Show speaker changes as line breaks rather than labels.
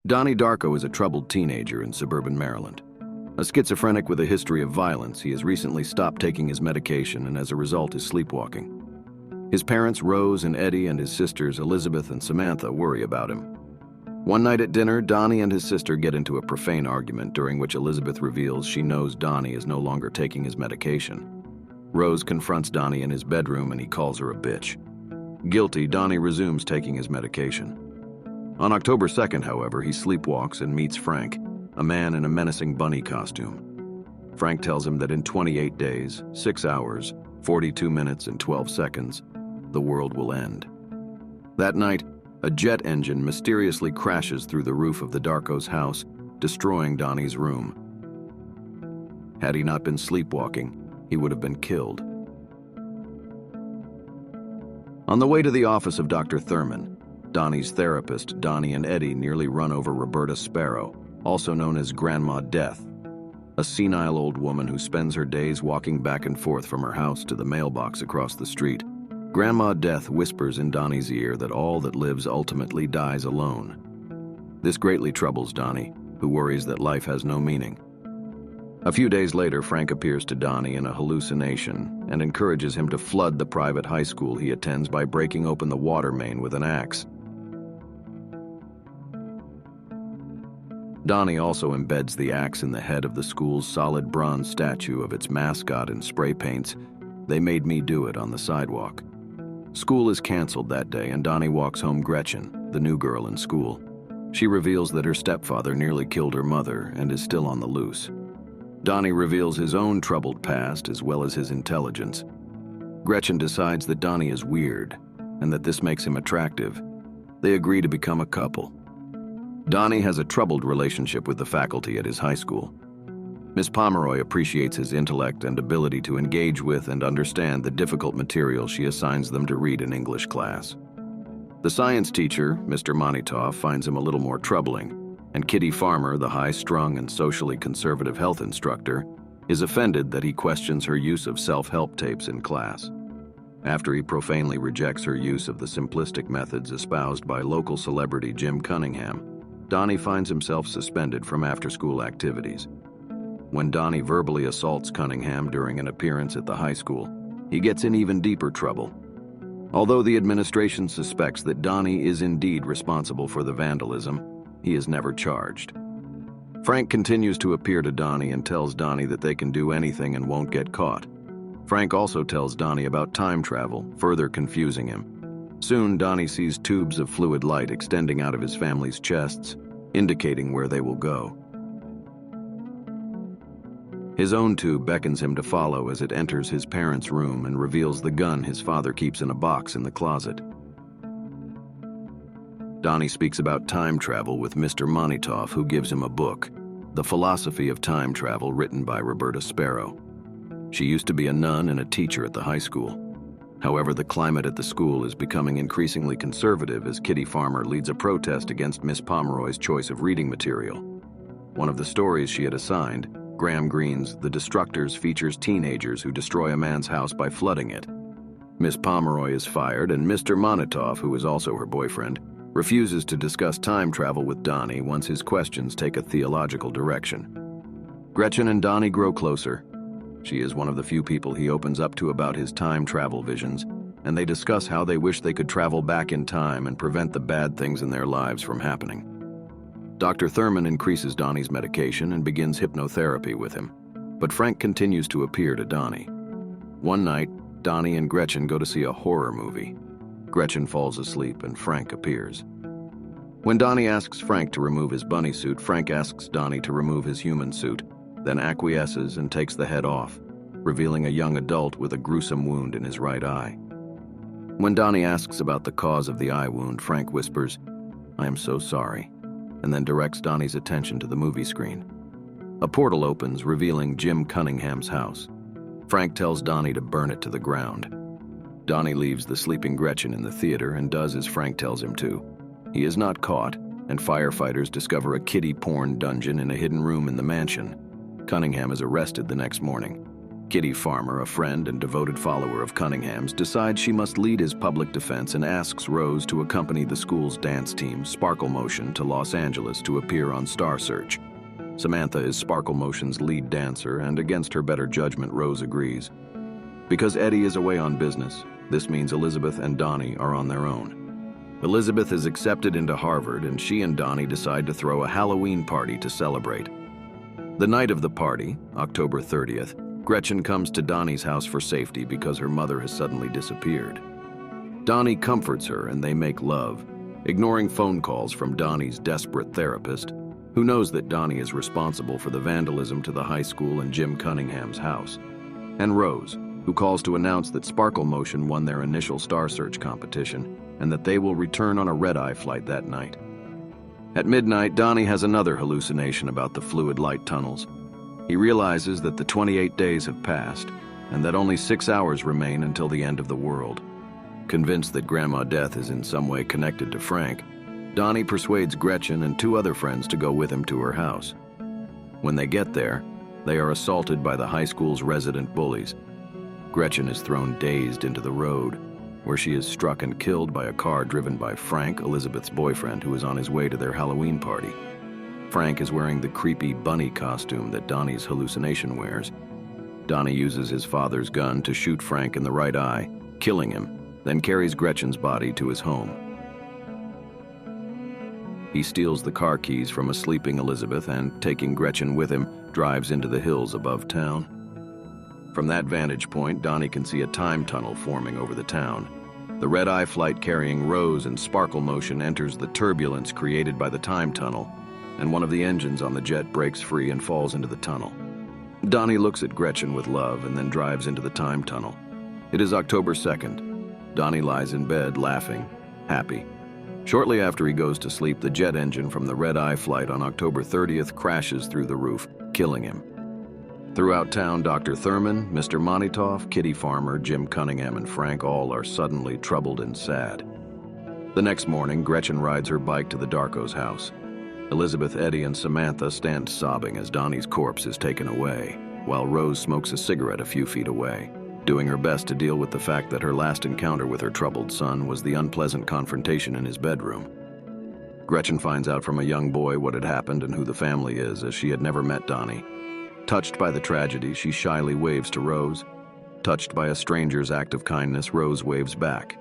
Donnie Darko is a troubled teenager in suburban Maryland. A schizophrenic with a history of violence, he has recently stopped taking his medication and as a result is sleepwalking. His parents, Rose and Eddie, and his sisters, Elizabeth and Samantha, worry about him. One night at dinner, Donnie and his sister get into a profane argument during which Elizabeth reveals she knows Donnie is no longer taking his medication. Rose confronts Donnie in his bedroom and he calls her a bitch. Guilty, Donnie resumes taking his medication. On October 2nd, however, he sleepwalks and meets Frank, a man in a menacing bunny costume. Frank tells him that in 28 days, 6 hours, 42 minutes and 12 seconds, the world will end. That night, a jet engine mysteriously crashes through the roof of the Darko's house, destroying Donnie's room. Had he not been sleepwalking, he would have been killed. On the way to the office of Dr. Thurman, Donnie's therapist, Donnie and Eddie, nearly run over Roberta Sparrow, also known as Grandma Death, a senile old woman who spends her days walking back and forth from her house to the mailbox across the street. Grandma Death whispers in Donnie's ear that all that lives ultimately dies alone. This greatly troubles Donnie, who worries that life has no meaning. A few days later, Frank appears to Donnie in a hallucination and encourages him to flood the private high school he attends by breaking open the water main with an axe. Donnie also embeds the axe in the head of the school's solid bronze statue of its mascot in spray paints. They made me do it on the sidewalk. School is canceled that day and Donnie walks home Gretchen, the new girl in school. She reveals that her stepfather nearly killed her mother and is still on the loose. Donnie reveals his own troubled past as well as his intelligence. Gretchen decides that Donnie is weird and that this makes him attractive. They agree to become a couple. Donnie has a troubled relationship with the faculty at his high school. Miss Pomeroy appreciates his intellect and ability to engage with and understand the difficult material she assigns them to read in English class. The science teacher, Mr. Monitoff, finds him a little more troubling, and Kitty Farmer, the high-strung and socially conservative health instructor, is offended that he questions her use of self-help tapes in class. After he profanely rejects her use of the simplistic methods espoused by local celebrity Jim Cunningham, Donnie finds himself suspended from after-school activities. When Donnie verbally assaults Cunningham during an appearance at the high school, he gets in even deeper trouble. Although the administration suspects that Donnie is indeed responsible for the vandalism, he is never charged. Frank continues to appear to Donnie and tells Donnie that they can do anything and won't get caught. Frank also tells Donnie about time travel, further confusing him. Soon, Donnie sees tubes of fluid light extending out of his family's chests, indicating where they will go. His own tube beckons him to follow as it enters his parents' room and reveals the gun his father keeps in a box in the closet. Donnie speaks about time travel with Mr. Monitoff, who gives him a book, The Philosophy of Time Travel, written by Roberta Sparrow. She used to be a nun and a teacher at the high school. However, the climate at the school is becoming increasingly conservative as Kitty Farmer leads a protest against Miss Pomeroy's choice of reading material. One of the stories she had assigned, Graham Greene's The Destructors, features teenagers who destroy a man's house by flooding it. Miss Pomeroy is fired, and Mr. Monitoff, who is also her boyfriend, refuses to discuss time travel with Donnie once his questions take a theological direction. Gretchen and Donnie grow closer. She is one of the few people he opens up to about his time travel visions, and they discuss how they wish they could travel back in time and prevent the bad things in their lives from happening. Dr. Thurman increases Donnie's medication and begins hypnotherapy with him, but Frank continues to appear to Donnie. One night, Donnie and Gretchen go to see a horror movie. Gretchen falls asleep and Frank appears. When Donnie asks Frank to remove his bunny suit, Frank asks Donnie to remove his human suit, then acquiesces and takes the head off, revealing a young adult with a gruesome wound in his right eye. When Donnie asks about the cause of the eye wound, Frank whispers, "I am so sorry," and then directs Donnie's attention to the movie screen. A portal opens, revealing Jim Cunningham's house. Frank tells Donnie to burn it to the ground. Donnie leaves the sleeping Gretchen in the theater and does as Frank tells him to. He is not caught, and firefighters discover a kiddie porn dungeon in a hidden room in the mansion. Cunningham is arrested the next morning. Kitty Farmer, a friend and devoted follower of Cunningham's, decides she must lead his public defense and asks Rose to accompany the school's dance team, Sparkle Motion, to Los Angeles to appear on Star Search. Samantha is Sparkle Motion's lead dancer, and against her better judgment, Rose agrees. Because Eddie is away on business, this means Elizabeth and Donnie are on their own. Elizabeth is accepted into Harvard, and she and Donnie decide to throw a Halloween party to celebrate. The night of the party, October 30th, Gretchen comes to Donnie's house for safety because her mother has suddenly disappeared. Donnie comforts her and they make love, ignoring phone calls from Donnie's desperate therapist, who knows that Donnie is responsible for the vandalism to the high school and Jim Cunningham's house, and Rose, who calls to announce that Sparkle Motion won their initial Star Search competition and that they will return on a red-eye flight that night. At midnight, Donnie has another hallucination about the fluid light tunnels. He realizes that the 28 days have passed and that only 6 hours remain until the end of the world. Convinced that Grandma Death is in some way connected to Frank, Donnie persuades Gretchen and 2 other friends to go with him to her house. When they get there, they are assaulted by the high school's resident bullies. Gretchen is thrown dazed into the road, where she is struck and killed by a car driven by Frank, Elizabeth's boyfriend, who is on his way to their Halloween party. Frank is wearing the creepy bunny costume that Donnie's hallucination wears. Donnie uses his father's gun to shoot Frank in the right eye, killing him, then carries Gretchen's body to his home. He steals the car keys from a sleeping Elizabeth and, taking Gretchen with him, drives into the hills above town. From that vantage point, Donnie can see a time tunnel forming over the town. The red-eye flight carrying Rose and Sparkle Motion enters the turbulence created by the time tunnel, and one of the engines on the jet breaks free and falls into the tunnel. Donnie looks at Gretchen with love and then drives into the time tunnel. It is October 2nd. Donnie lies in bed, laughing, happy. Shortly after he goes to sleep, the jet engine from the red-eye flight on October 30th crashes through the roof, killing him. Throughout town, Dr. Thurman, Mr. Monitoff, Kitty Farmer, Jim Cunningham, and Frank all are suddenly troubled and sad. The next morning, Gretchen rides her bike to the Darko's house. Elizabeth, Eddie, and Samantha stand sobbing as Donnie's corpse is taken away, while Rose smokes a cigarette a few feet away, doing her best to deal with the fact that her last encounter with her troubled son was the unpleasant confrontation in his bedroom. Gretchen finds out from a young boy what had happened and who the family is, as she had never met Donnie. Touched by the tragedy, she shyly waves to Rose. Touched by a stranger's act of kindness, Rose waves back.